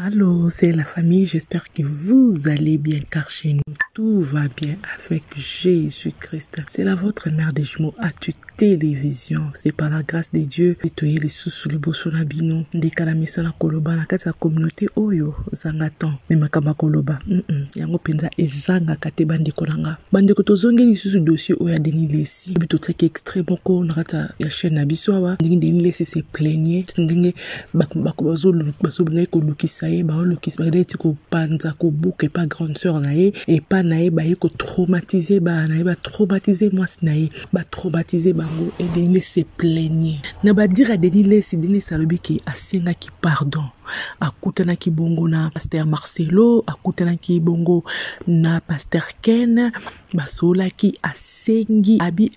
Allô, c'est la famille, j'espère que vous allez bien car chez nous tout va bien avec Jésus-Christ. C'est la votre mère des jumeaux à toute télévision. C'est par la grâce de Dieu. Nettoyer les sous les bosso na bino. Ndekala misala koloba na kati ya communauté oyo zangaton. Mais makamba koloba. Yango penza ezanga kate bande kolanga. Bande ko tozongeli sous dossier oya Denis Lesi. Bito tsaki extrait moko na kati ya chaîne na biso wa. Denis Lesi se plaignait. Ndenge bazo ko lukisa lukisa ba ko panza ko bouke pas grande sœur nae et pas nae ba ko traumatiser ba nae ba traumatiser moi nae ba traumatiser bango et Denis se plaignait. Na ba dire à Denis Lesi Denis salobi ki asenga ki pardon. Akutana ki bongo na pasteur Marcelo, akutana ki bongo na pasteur Ken, basola ki asengi abi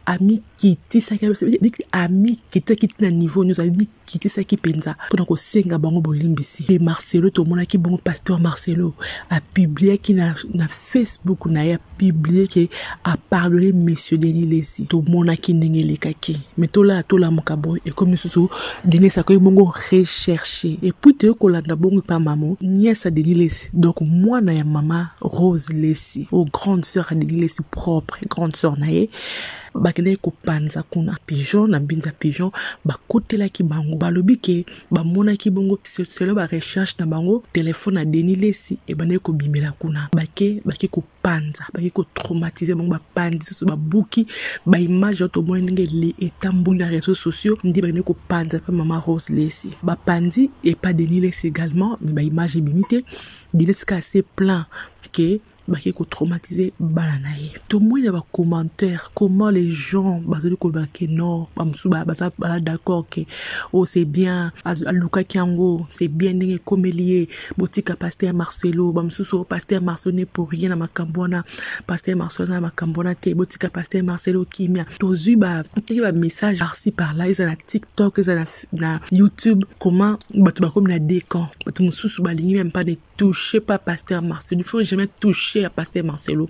ami kiti saki ami kiti na niveau nous abi kiti saki penza pour ko senga bango bolimbisi. Et Marcelo to mona ki bongo pasteur Marcelo a publié ki na Facebook na ya publié ki a pardonné monsieur Denis Lesi. To mona ki ndengele kaki. Mais to la mokabo et comme sous Denis sakoy bongo rechercher. Et puis te kolanda bongo pa maman nièce Denis Lesi. Donc moi na ya maman Rose Lesi, au grande sœur Denis Lesi propre, grande sœur nae bakene ko panza kuna pigeon na binza pigeon bakotela ki bango balobi ke ba mona ki bongo c'est le ba recherche na bango téléphone à Denis Lesi et bane ko bimela kuna bake ko panza bake ko traumatiser bango ba pandi so ba buki ba image to mo ndenge le etambuli na réseaux sociaux ndi bane ko panza pa maman Rose Lesi ba pandi et pas Denis Lesi également mais ba image limité Denis Lesi assez plein que baki ko traumatiser balanae. Tout le monde va commenter comment les gens basé ko baki non ba d'accord que oh c'est bien Luka Kiango c'est bien ndenge komelier botika pasteur Marcelo bamsuso pasteur Marcelo n'est pour rien na makambona pasteur Marcelo na makambona te botika pasteur Marcelo kimia tozu ba message par-ci par-là ils na TikTok ils na YouTube comment batu ba comme na décan batu mususu balingi même pas de toucher pas pasteur Marcelo, il faut jamais toucher à pasteur Marcelo.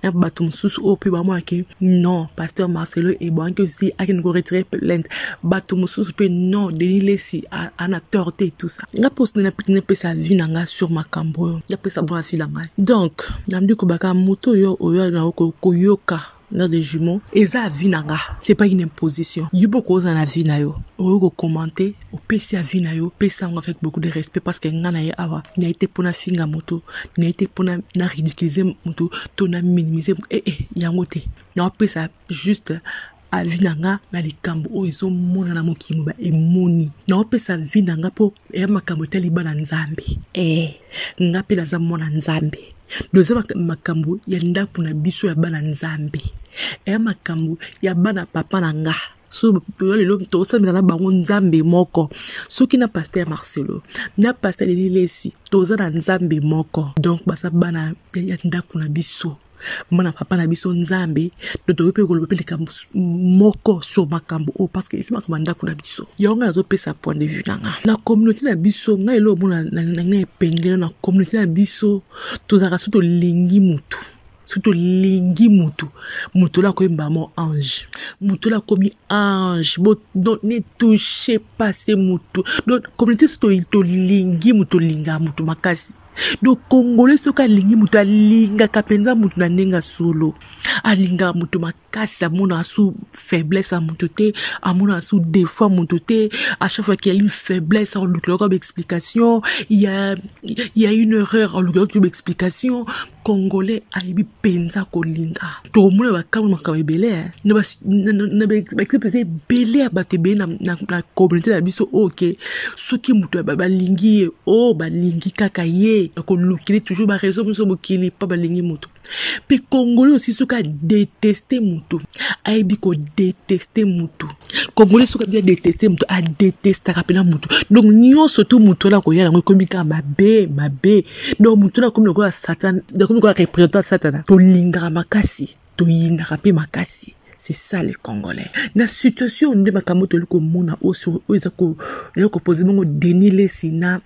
Na batum sous au peu ba moi que non, pasteur Marcelo et bon que si a qu'on retirer plainte, batum sous peu non, Denis Lesi a torté tout ça. Na poste na pe sa vie nanga sur ma cambo. Ya pe sa bon afila ngai. Donc, na mdi ko baka moto yo oyo na ko yoka dans des jumeaux et ça vinanga c'est pas une imposition yubo ko za na vina yo o commenter o pesi a vina yo pesa avec beaucoup de respect parce que ngana ya awa n'a été pour na finga moto n'a été pour na ridiculiser moto to na minimiser yango te na pesa juste a vinanga na likambo o izo mona na mokimu ba emoni na pesa vinanga po e makambo tali bana nzambe ngapi la za mona nzambe doza makambo ya ndaku na biso ya bana nzambe makambo ya bana papa na nga so lelo to samina na bango nzambe moko soki na pasteur Marcelo na pasteur Denis Lesi toza na nzambe moko donc basa bana ya ndaku na biso mana papa na biso nzambe to pe ko lope likambo moko so makambo o parce que isi makambo ndaku na biso yonga nazo pesa point de vue nanga na communauté na biso ngai lo mona na pengele na communauté na biso tozaka so to lingi mutu surtout lingi mutu la ko mbamo ange mutu la komi ange bo donc ne touchez pas ces mutu donc communauté to lingi mutu linga mutu makasi donc congolais soka lingi mutu alinga kapenza mutu na nenga solo alinga mutu makasi amona sous faiblesse à mutu te amona sous défaut mutu te à chaque fois qu'il y a une faiblesse on lui comme explication il y a une erreur on lui comme explication congolais aibi penza kolinga to mona ba kamu makame belé ne ba expliquer belé batebe na communauté la biso OK soki mutu ba lingi ba lingi kaka ye ko lukili toujours ba raison muso bokili pa ba lingi mutu pe congolais aussi soka détester mutu aibi ko détester mutu congolais soka bien détester mutu a détester rapena mutu donc nyonso tout mutu la ko yala ngo komika mabe donc mutu la comme ko satan donc ko représenter satan to linga makasi to yinga rape makasi. C'est ça les Congolais. Dans la situation de Makamoto le komona oso ezako poser mongo Denis Lesi na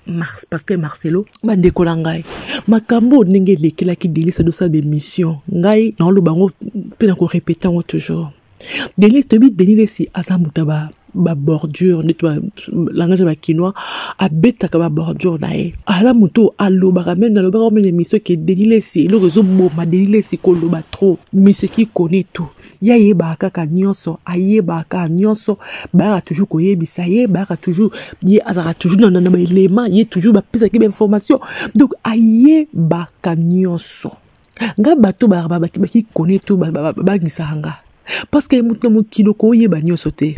pasteur Marcelo ba ndekolangai. Makambo ndenge lekela ki Denis do sa be mission. Ngai na lo bango pe na ko répéter toujours. Denis Lesi azamutaba ba bordure neto langage ba kinois abeta ka ba bordure nae ala muto aloba ramène aloba comme une émission qui dénilé si le réseau boma dénilé si ko loba trop mais ce qui connaît tout ya yeba kaka nyonso ayeba ka nyonso ba toujours ko yebisa ye ba toujours ye azara toujours dans ba élément ye toujours ba pisa ki ba information donc ayeba ka nyonso nga bato ba ki connaît tout ba ngisanga parce que muto mo kiloko yeba nyonso te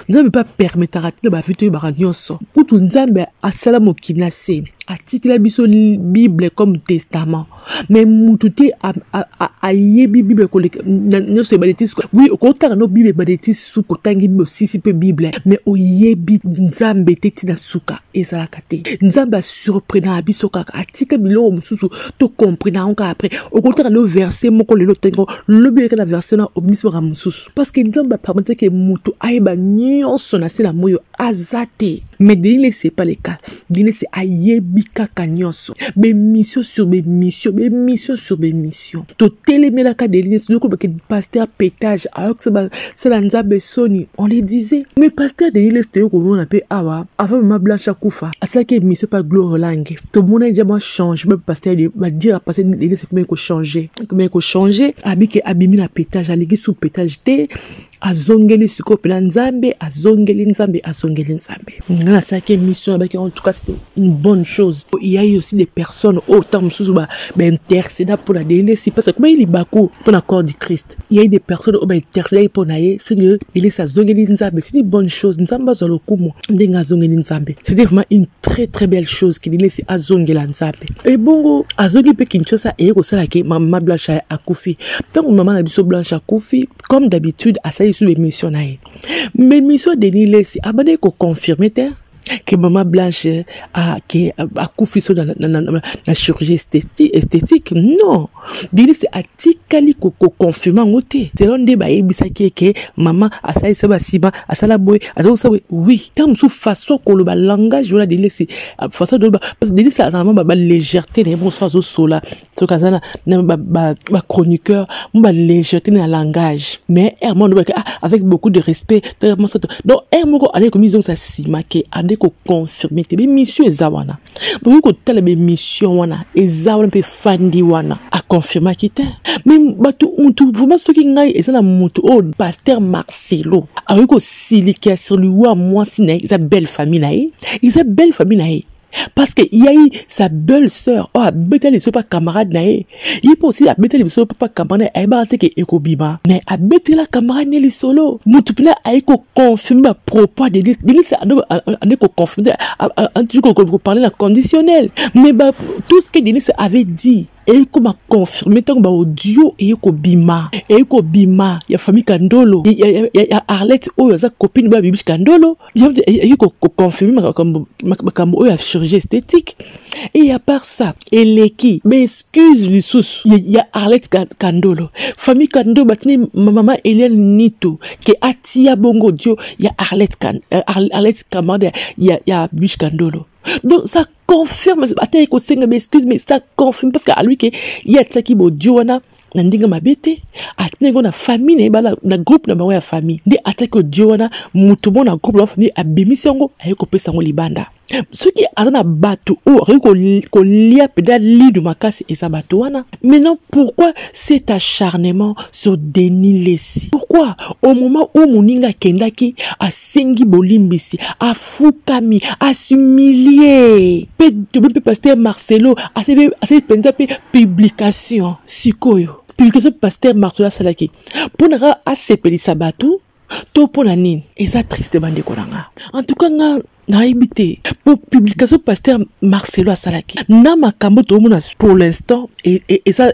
nzambe pas permettre à la vie ba nyonso kutu nzambe asala mokina se atikila biso Bible comme testament mais mututé a yebi Bible ko nyonso ba detis oui ko tanga no Bible ba detis su ko tangi Bible sisi pe Bible mais o yebi nzambe teti na suka ezala kate nzambe surprenant biso kaka atika bilo mususu to comprendre encore après au contraire le verset moko le tengo le Bible na verset na omiso ra mususu parce que nzambe permettre que mutu ayeba nyonso na sila moyo azate mais dile c'est pas le cas dile c'est ayebi kaka nyonso be mission sur be mission sur be mission to télémela ka dile c'est que pasteur pétage alors que c'est la nzambe soni on les disait mais pasteur dile c'était ko on appelle awa avant ma blanche kufa asa que mission pas gloire langue tout le monde a déjà change même pasteur va dire à passer dile c'est comment il changer abiki abimi na pétage aligi sous pétage te azongeli siko pela nzambe azongeli nzambe ngana ça que mission avec en tout cas c'était une bonne chose. Il y a eu aussi des personnes autant intercéder pour la délaisser parce que comment il est bako pour la corps du Christ il y a eu des personnes intercéder pour naïe c'est que il est azongeli nzambe c'est une bonne chose nzamba zolo kumo ndenga azongeli nzambe c'était vraiment une très très belle chose qu'il laisse azongela nzambe et bongo azongi pe kinchosa et ko sala ke mama blanche akufi donc maman na biso blanche akufi comme d'habitude à ça sur les missions mais mission de Nilesi abane ko confirmer que maman blanche a couffé sur la chirurgie esthétique non dili c'est atikali ko confirmer ngote selon des baye bisaki que maman a ça ça basima a ça la boy a ça oui terme sous façon ko le langage voilà dili c'est façon de parce que dili c'est vraiment ba légèreté les bon soit sola so kazana ba chroniqueur ba légèreté dans langage mais hermon avec beaucoup de respect donc hermon ko aller comme ils ont ça simake ko confirmer te be mission ezawana pour ko tele be mission wana ezawana pe fandi wana a confirmer kite mais batu mutu vraiment ce qui ngai ezana mutu o pasteur Marcelo a ko silika sur lui wa moi sina sa belle famille nae parce que il y a eu sa belle sœur oh abeta les pas camarade nae il peut aussi abeta les pas camarade ay ba te ke ekobima mais abeta la camarade ne li solo mutupina ay ko confirmer propos de lui ça on ko confirmer en tout cas ko parler la conditionnel mais bah tout ce que Denis avait dit et comme confirmer tant ba audio et ko bima ya famille Kandolo ya Arlette o ya copine ba bibi Kandolo et ko confirmer comme o ya chirurgie esthétique et à part ça eleki mais excuse lui sous ya Arlette Kandolo famille Kandolo batini maman Hélène Nito que atia bongo dio ya Arlette Kamade ya bibi Kandolo donc ça confirme attends ko senga excuse mais ça confirme parce qu'à lui que il y a tsaki bo diwana na ndinga mabete atnego na famille na groupe na bango ya famille ndi atako diwana mutu bona groupe na famille abimisongo ayeko pesa ngo libanda ce qui azana bato o ko lia peda lidu makasi esa bato wana maintenant pourquoi cet acharnement sur Denis Lesi pourquoi au moment où moninga kendaki asengi bolimbisi afukami asumilier pe pasteur Marcelo a fait publication sikoyo publication pasteur Marcelo salaki pour nara asepelisa bato to pona nini eza triste bande konanga en tout cas na habité pour publication pasteur Marcelo Salaki na makambo to mona pour l'instant et ça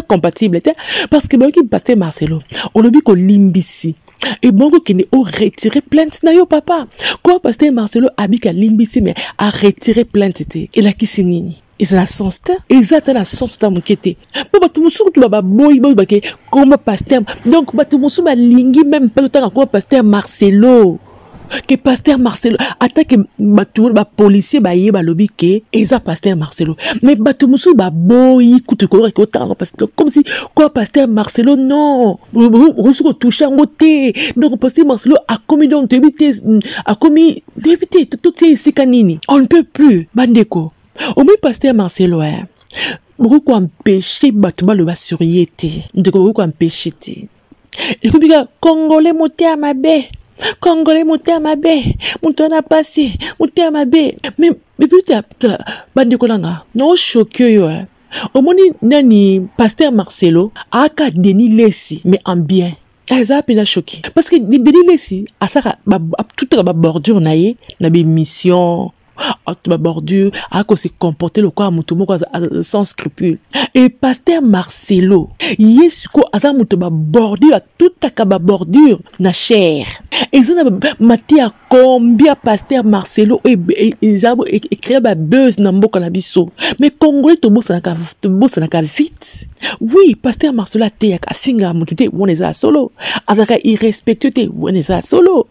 compatible parce que bon qui pasteur Marcelo on le dit ko limbisi et bon qui ne au retirer plainte na yo papa quoi pasteur Marcelo abika limbisi mais a retirer plainte et la kisinini et c'est la sens exactement la sens ta mokete pour batu musu tu baba boy bake comme pasteur donc batu musu ba lingi même pas le temps comme pasteur Marcelo que pasteur Marcelo attaque batou ba policier ba yé ba lobby que eza pasteur Marcelo mais batou musu ba boyi kutu ko parce que comme si quoi pasteur Marcelo non vous toucher en côté donc pasteur Marcelo a commis donc a commis débité tout ces sikanini on ne peut plus bandeko au moins pasteur Marcelo hein beaucoup quoi empêcher batou ba le ba surieté donc beaucoup quoi empêcher et puis congolais monter à ma baie Congolais monté à ma baie, monté à passé, monté à ma baie. Mais putain, bande kolanga, non choqué yo. Au moins nani pasteur Marcelo a ka Denis Lessi mais en bien. Ça a peine choqué parce que Denis Lessi a ça toute la bordure naie, na be mission. Ma bordure a qu'on s'est comporté le quoi mutumo sans scrupule et pasteur Marcelo yesuko aza mutuba bordure à toute ta bordure na chair et ça matia combien pasteur Marcelo et créer ba buzz na mboka na biso mais congolais to bossa na vite oui pasteur Marcelo te ya asinga mutute woneza solo azaka irrespectueux woneza solo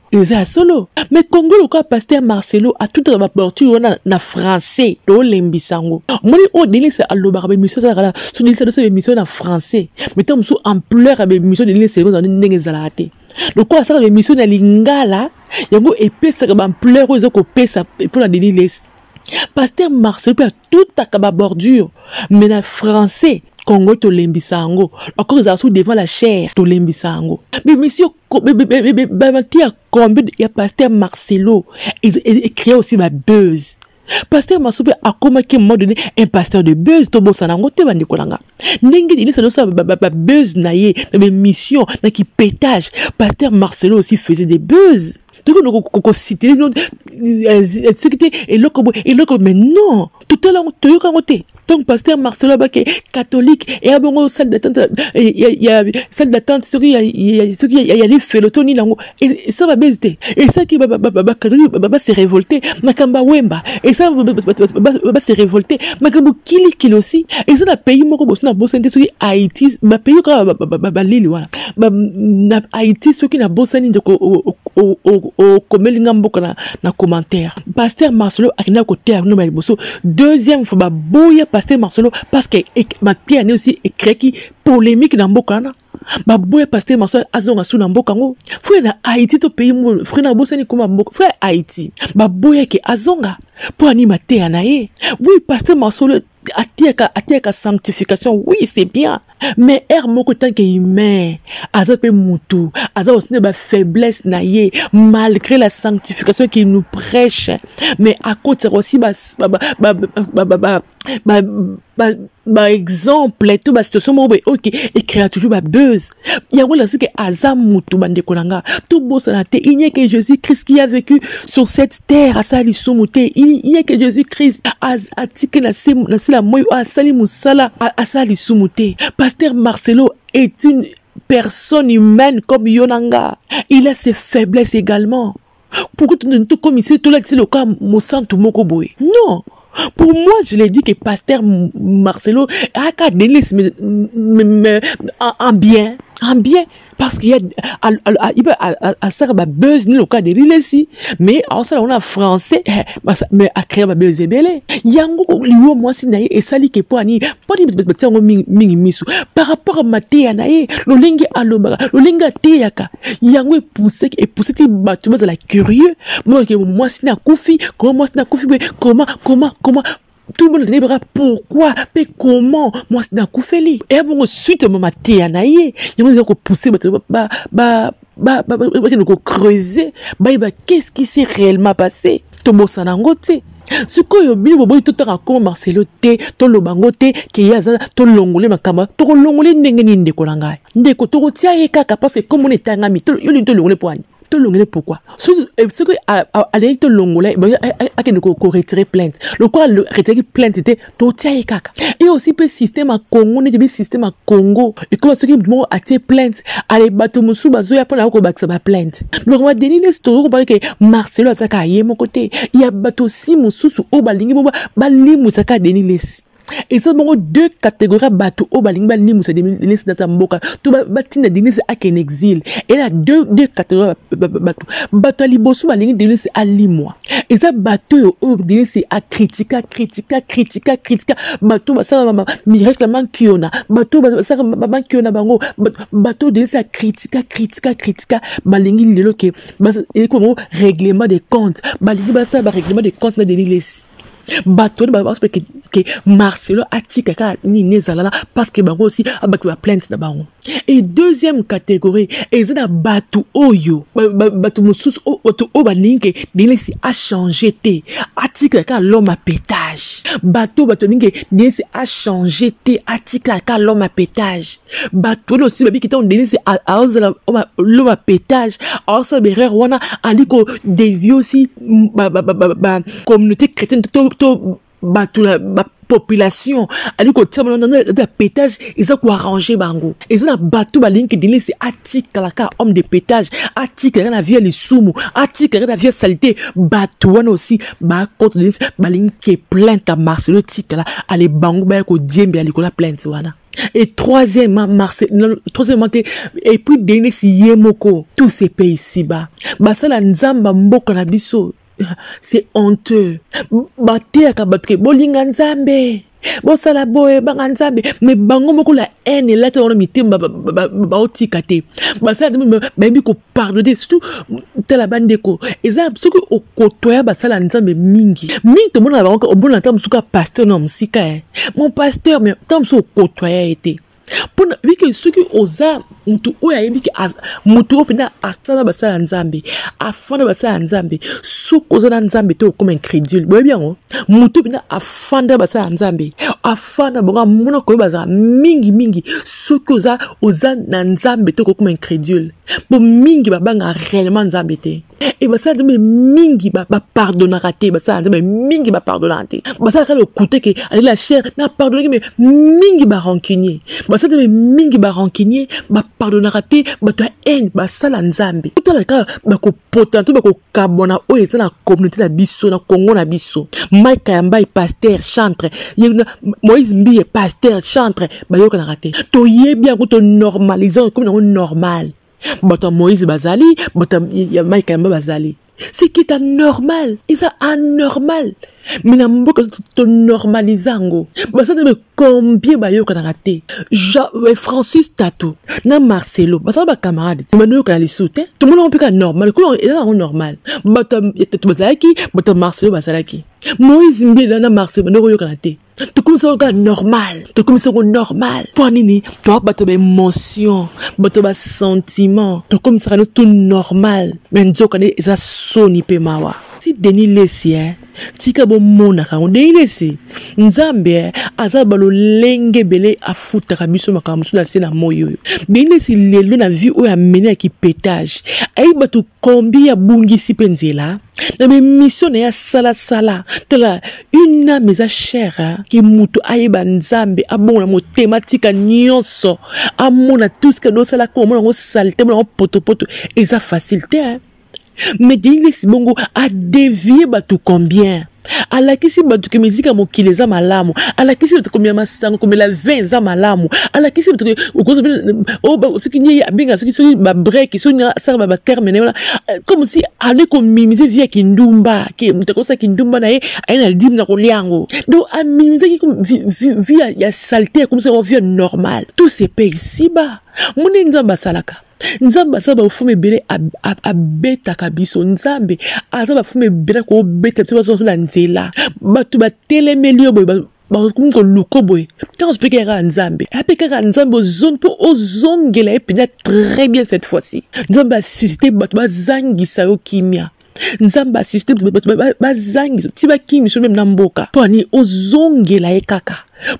mais congolais quoi pasteur Marcelo a toute la bordure na français to lembisango moni o delise aloba ba mission ça kala so delise do se mission na français mais tom so ampleur ba mission delise dans ndenge zalate le quoi ça ba mission na lingala yango epesa ba ampleur ozo ko pesa pour la delise pasteur Marcel peut tout ta bordure mais na français Congo to lembisango encore ça sous devant la chair to lembisango mais monsieur tia combien il y a pasteur Marcelo et créer aussi ma buzz pasteur Marcelo a commencé à un moment donné un pasteur de buzz to bossa nango te bandi kolanga ndenge il se ça buzz na ye na mission na qui pétage pasteur Marcelo aussi faisait des buzz donc on citer et l'autre mais non tout à l'heure tu côté donc pasteur Marcelo baké catholique et à bon salle d'attente il y a salle d'attente ce qui il y a les félotoni lango et ça va baiser et ça qui va se révolter makamba wemba et ça va se révolter makambo kili aussi et ça na pays moko bosso na bossante ce qui Haïti ba pays ka ba lili wala na Haïti ce qui na bossani de au komelinga mboka na commentaire pasteur Marcelo akina côté à no ba bosso deuxième fois ba boya pasteur Marcelo parce que Mathieu a aussi écrit qui polémique dans mboka na ba boya pasteur Marcelo azonga sous na mboka ngo frère na Haïti to pays mo frère na bosani kuma mboka frère Haïti ba boya ke azonga pour animateur na ye oui pasteur Marcelo atiaka sanctification oui c'est bien mais moko tant que humain azape mutu aza aussi ba faiblesse na ye malgré la sanctification qu'il nous prêche mais à côté aussi exemple tout ba situation mo OK et créa toujours ba buzz yango la ce que aza mutu bande kolanga tout bossa na te il n'y a que Jésus-Christ qui a vécu sur cette terre à sali sumuté il n'y a que Jésus-Christ atike na la moi à sali musala à sali sumuté pasteur Marcelo est une personne humaine comme Yonanga il a ses faiblesses également pourquoi tu ne te comme ici tout là c'est le cas mosantu moko boy non. Pour moi, je l'ai dit que pasteur Marcelo a qu'à donner en bien, parce qu'il y a ça va buzz ni le cas de l'ilesi, mais en ça on a français, mais à créer ma buzz belé. Yango liwo moi si naie et sali ke poani, pas di mingi misu. Par rapport à Matéa naie, le lingue aloba, le lingue teyaka, yango est poussé ti batu la curieux. Moi si na koufi, comment tout le monde débra pourquoi mais comment moi c'est d'akoufeli et bon suite ma théanaïe il m'a dit qu'on pousser creuser qu'est-ce qui s'est réellement passé to bossa nango te ce que yo bino bobo tout temps comme Marcelo te to lobango te ki yaza to longole makama to longole ndenge ni ndeko langa ndeko to tia ye kaka parce que comme on est ngami to yo to longole poani to longole pourquoi ce que aller to longole a que ko retirer plainte le quoi le retirer plainte c'était to tia ye kaka et aussi pe système à Congo ne système à Congo et comment ce qui mo atier plainte aller bato musu bazo ya pona ko bakisa ba plainte donc moi Denis Lestor ko que Marcelo azaka ye mon côté il y a bato si mususu o balingi bo balimu saka Denis Les Et ça, bon, deux catégories bateau au balingba ni moussa de l'Église d'Atamboka. Tout batin de l'Église à qu'un exil. Et là, deux catégories bateau. Bateau à libosu balingi de l'Église à limois. Et ça, bateau au l'Église à critica. Bateau, ça, miracle manquiona. Bateau, ça, manquiona bango. Bateau de l'Église à critica. Balingi lelo ke. Et comment règlement des comptes. Balingi basa, règlement des comptes de l'Église. Bateau que Marcelo a dit que ni nezalala parce que bango aussi a battu la plainte na bango. Et deuxième catégorie ils ont bateau oyo bateau musus o balinke dinesi a changé té article ka l'homme à pétage bateau ninge dinesi a changé té article ka l'homme à pétage bateau aussi babi qui t'ont dinesi a l'homme à pétage alors ça berère wana aliko dévier aussi communauté chrétienne bateau la population ali ko tsama na pétage ils ont quoi arranger bango ils ont bateau balinki dile c'est article la homme de pétage article na vie les sumu article na vie saleté bateau wana aussi ba contre balinki plainte à Marcelo tika la ali bango ba ko diembe ali ko la plainte wana. Et troisièmement, et puis dernier si yemoko tous ces pays ici-bas ça la nzamba mboka na biso. C'est honteux. Baté à kabatre, bolinga nzambe. Bosala boye banga nzambe. Mais bango moko la haine là te on mité ba otikate. Ça baby ko pardonner surtout tela bande ko. Eza ce que au kotoya basala nzambe mingi. Mingi to mona ba au bon entendre suka pasteur non musika. Mon pasteur mais tant so kotoya été. Pour vu que ceux qui osa mutu oya yebi ki mutu opina atana basala nzambe afana basala nzambe suko za nzambe to comme incrédule boye bien mutu opina afanda basala nzambe afana bonga muna ko baza mingi suko oza na nzambe to comme incrédule bo mingi babanga réellement nzambe te et basala nzambe mingi ba pardonnera te basala nzambe mingi ba pardonnera te basala ka le côté que aller la chair na pardonner mais mingi ba rancunier ça te mingi ba rancunier ba pardonnera te ba to haine ba sala nzambe tout la ka ba ko potento ba ko kabona o yeta na communauté na biso na Congo na biso Mike Kayamba pasteur chantre Moïse Mbiye pasteur chantre ba yo kana raté to yebi ko to normaliser comme normal bata Moïse bazali bata Mike Kayamba bazali c'est qui est anormal il est anormal mais na mboka to normalizango ça de combien ba yo kana raté Francis Tatou na Marcelo ça ba camarade mano kana lisute tout le monde peut normal ko il est normal bata bazaki bata Marcelo bazalaki Moïse Mbiye na Marcelo no yo kana té tout comme ça normal tout comme ça normal pour nini toi bato ba émotion bato ba sentiment tout comme ça tout normal mais nzoka ne eza soni pe mawa si Denis Lessi tika bo mona ka Denis Lessi nzambe azaba lo lenge bele afuta kabiso makambo na sena moyo Denis Lessi lelo na vie o ya mena ki pétage ay bato kombi ya bungisi penzela na mission ya sala tela une âme eza chère qui mutu ayeba nzambe abona mo thématique nyonso amona tout ce que do sala ko mona ngo saleté mona poto eza facilité mais Denis Lessi bongo a dévié bato combien à la kisi bato ke musique mokile za malamu à la kisi bato combien masango comme la 20 za malamu à la kisi bato o ce qui n'y a binga ce qui ba break ce ni ça ba terminer comme si aller comme mimiser via kindumba ki mtako sa kindumba na ye aina dim na koliango donc a mimiser qui via ya saleté comme ça on vit normal tout ces pays ici bas mon nzamba salaka nzamba saba ufume bele a beta kabiso nzambe azaba ufume bele ko beta tso so la nzela batu ba telemelio boy ba ko luko boy quand je peux nzambe apeka nzambe zone pour ozongela et peut très bien cette fois-ci nzambe a suscité batu ba zangisa yo kimia nzamba suscité ba zangisa tiba kimi so même na mboka poni ozongela e kaka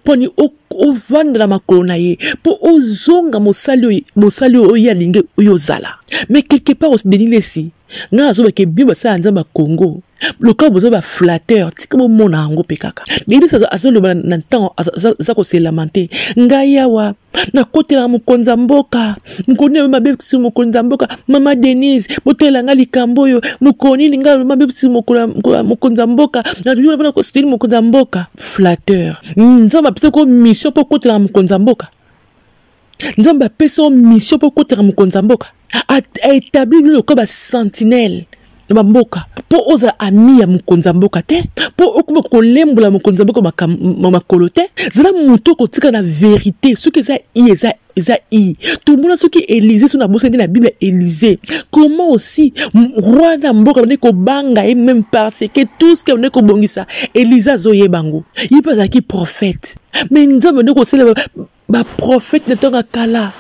poni o vendre makolo na ye po ozonga mosali oyo alingi oyo zala Mais quelque part aussi Denis Lessi nga azoba ke bien basa nzamba Congo le cas bozo ba flatteur tika bo mona ngo pekaka Denis azolo ba na ntango za ko se lamenter nga yawa na kotela mukonza mboka mukoni mabe si mukonza mboka mama Denise botela nga likambo yo mukoni linga mabe si mukonza mboka na yo na ko stili mukonza mboka flatteur nzamba pese ko mission pour kotela mukonza mboka nzamba pese mission pour kotela mukonza mboka a établi le comme sentinelle de mboka pour oza ami ya mukonza mboka te pour okuba kolembola mukonza mboka makolo te zala muto kotika na vérité ce que ça i tout le monde ce qui Élisée sur la bosse de la Bible Élisée comment aussi roi na mboka ne ko banga et même parce que tout ce que on est ko bongisa Élisée zoye bango il pas qui prophète mais nzambe ne ko sele ba prophète de tonga kala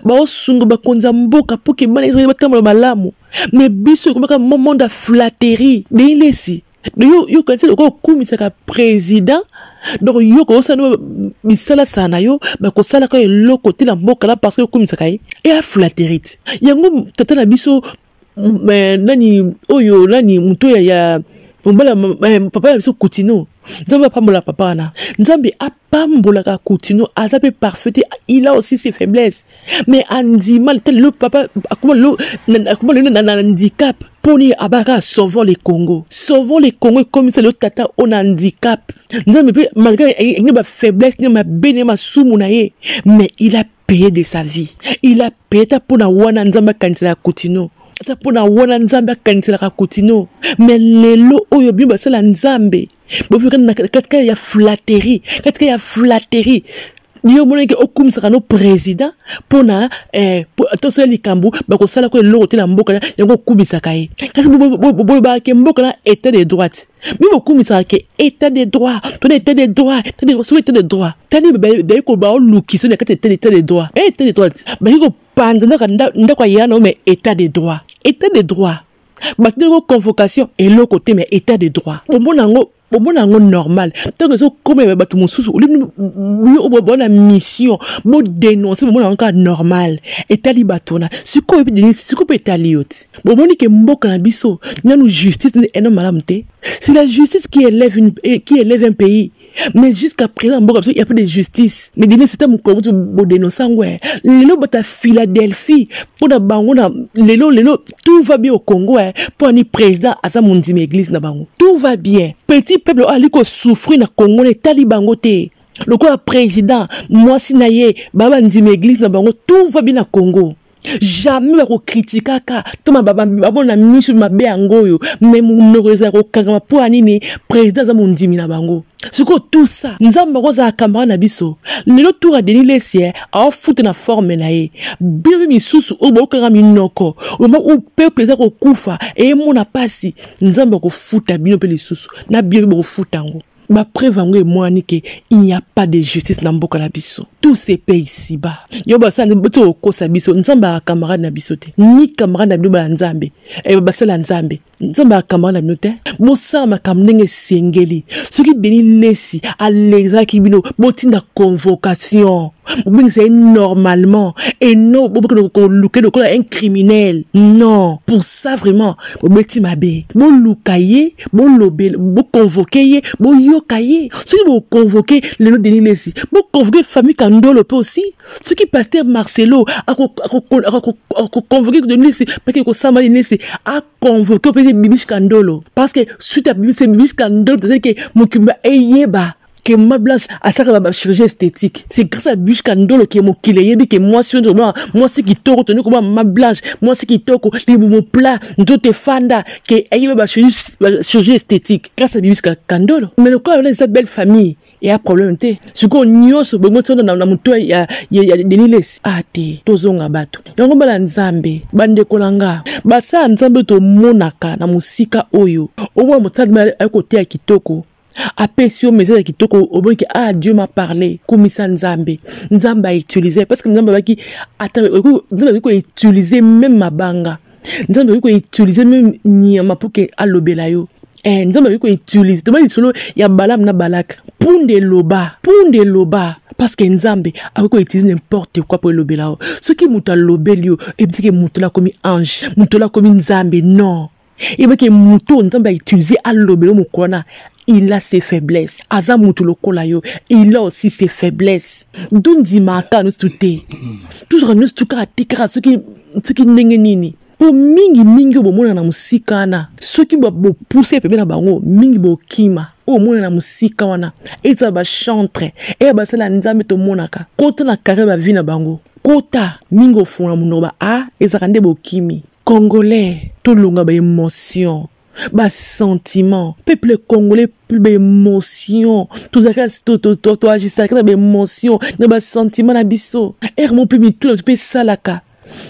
ba osungu ba konza mboka pour que bana Israël batamala malamu mais biso ko baka moment de flatterie de ilesi de yo quand c'est ko kumisa ka président donc yo ko sano bisala sana yo ba ko sala ka lo côté la mboka là parce que kumisa kai et a flatterie yango tata na biso mais nani oyo nani muto ya mbala papa ya biso Coutinho nzambe pambola papa na nzambe apambola ka Coutinho azape parfait il a aussi ses faiblesses mais andima tel le papa comment le na handicap poni abaka sauvons les Congo comme c'est le tata on handicap nzambe pe malgré il a faiblesse ni ma bene ma sumu na ye mais il a payé de sa vie il a payé ta pona wana nzambe kansela Coutinho ta pona wana nzambe kansela ka Coutinho mais lelo oyo bimba sala nzambe bo fika na katika ya flatterie Dieu mona ke okumisa no président pona to sala likambu ba ko sala ko lelo te la mboka yango kubisa kai kasi bo ba ke mboka na état de droite mi bo kumisa ke état de droit to état de droit état de droit tani ba ko ba olukiso na kata état de droit ba ko panza nda kwa yana mais état de droit bateko convocation et le côté mais état de droit bonango normal tant que so comme batu mususu bo na mission bo dénoncer bonango ka normal état libatona siko pe taliot bo moni ke mboka na biso nyanu justice et non malamte c'est la justice qui élève un pays mais jusqu'à présent il y a pas de justice mais dès c'était mon ko bo dénoncer ngwe lelo bata Philadelphie pour na bango na lelo tout va bien au Congo pour ni président asa mundime église na bango tout va bien petit peuple aliko souffrir na Congo ne talibango te le quoi président moi sinaye baba ndime église na bango tout va bien na Congo jamais ba ko critiquer ka toma baba na misu mabe angoyo même monoza ko kangama pour anini président za mundimi na bango siko tout ça nzamba ko za camarade na biso lelo tour a Denis Lessi a foot na forme na ye bibi misusu o ba kanga minoko o peuple za ko kufa et mona pasi nzamba ko futa bino pe lisusu na bibi ko futango ba preuve ngo moi ni que il n'y a pas de justice na mboka na biso tous ces pays ici-bas yo ba sande boto ko sa biso nzamba camarade na biso te ni camarade na biso ba nzambe e ba sala nzambe nzamba camarade na biso te bo sama kamnenge sengeli ce qui Denis Lessi à l'exact bino botinda convocation bon c'est normalement et non ko luke de un criminel non pour ça vraiment bo beti mabe bo lukaye bo lobel bo convoquer bo yokaye ce qui bo convoquer le Denis Lessi bo convoquer famille Kandolo peut aussi ce qui pasteur Marcelo a convoqué Denis Lessi parce que ça m'a Lessi a convoqué peut-être Bibiche Kandolo parce que suite à Bibiche Kandolo c'est que Mukimba eyeba que ma blanche à ça va chirurgie esthétique c'est grâce à Bibiche Kandolo que mo kileyebi que moi c'est qui toko tenu comme ma blanche moi c'est qui toko les mon plat ndote fanda que eyeba chirurgie esthétique grâce à Bibiche Kandolo mais le quoi cette belle famille et a problème te ce qu'on nyonso bongo tsona na muto ya Denis Lessi ate tozonga bato yango bala nzambe bande kolanga basa nzambe to monaka na musika oyo owa mutsadima akote ya kitoko apesio message ya kitoko obonki Dieu m'a parlé komisa nzambe a utilisé parce que nzambe baki nzambe ko utiliser même mabanga nzambe ko utiliser même nyama pour que alobela yo nzambe ko utiliser to ba solo ya Balam na Balak punde loba parce que nzambe ako utilise n'importe quoi pour lobela. Ce qui muta lobelio et dit que mutula comme ange, mutula comme nzambe non. Et bien que muto nzambe a utilisé à lobelo mukona. Il a ses faiblesses. Aza mutulo kolayo, il a aussi ses faiblesses. Don di mata nous tuté. Toujours nous tuka tikara ce qui nengenini. Po mingi bo mona na musika na. Ce qui bo pousser pepe na bango mingi bo kima. O mona na musika wana. Eza ba chantre. E ba sala nzambe to monaka. Kota na kare ba vi na bango. Kota mingo fona munoba a eza kande bo kimi. Congolais to longa ba émotion. Bas sentiment, peuple congolais plus d'émotion, tout ça to agir ça que d'émotion, ne bas sentiment na biso. Mon peu tout peut salaka.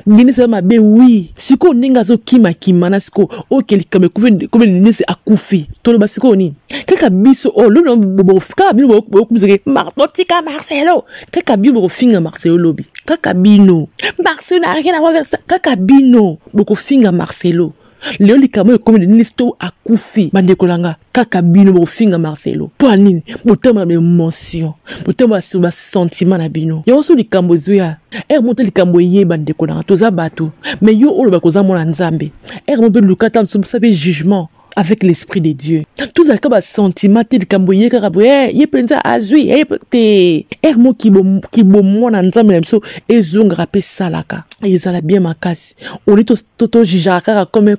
Guinée ça ma be oui. Siko ninga zo kima na siko o kelika me comme ni se akufi. To lo basiko ni. Kaka biso o lo bo ka bi bo kumzeke martotika Marcelo. Kaka bi bo finga Marcelo lobi. Kaka bino. Marcelo n'a rien à voir avec ça. Kaka bino bo finga Marcelo. Léo likamo comme une liste à koufi bande kolanga kaka bino bo finga Marcelo pour nini botema na émotion botema sur ba sentiment na bino yo so likambo zoya monte likambo ye bande kolanga toza bato mais yo olo ba koza mona nzambe mo be lukata nso be jugement avec l'esprit de Dieu. Tout ça comme sentiment tel kamboye karaboye ye penza azui te mo ki bo mona nzambe na biso ezonga pe salaka ezala bien makasi on est toto jijaka comme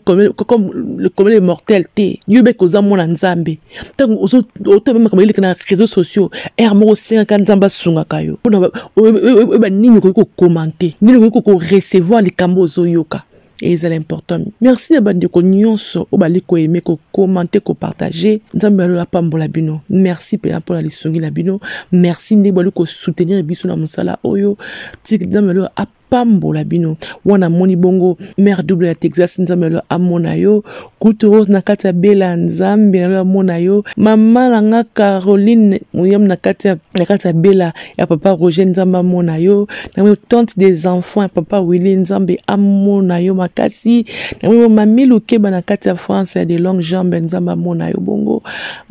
les mortels te Dieu be koza mona nzambe tant auto même comme les na réseaux sociaux mo 50 nzamba sunga kayo ba nini ko commenter nini ko recevoir les kambo zoyoka. Et c'est important. Merci de bande ko nyonso o bali ko aimer ko commenter ko partager. Nzambe la pambola bino. Merci pour la lisongi la bino. Merci de bali ko soutenir biso na musala oyo. Tik nzambe a pambola bino. Wana moni bongo mère double à Texas nzambe a monayo. Kutu rose na kati ya Bella nzambe a monayo. Mama langa Caroline muyam na kati ya Bella ya papa Roger nzamba monayo. Na tante des enfants ya papa Willy nzambe a monayo makasi. Na mami Lukeba na kati ya France ya de longues jambes nzamba monayo bongo.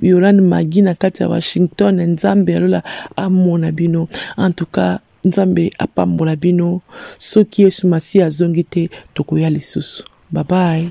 Yolande Magi na kati ya Washington nzambe alola a monabino. En tout cas nzambe apambola bino soki esumasi azongite tokoya lisusu. Bye bye.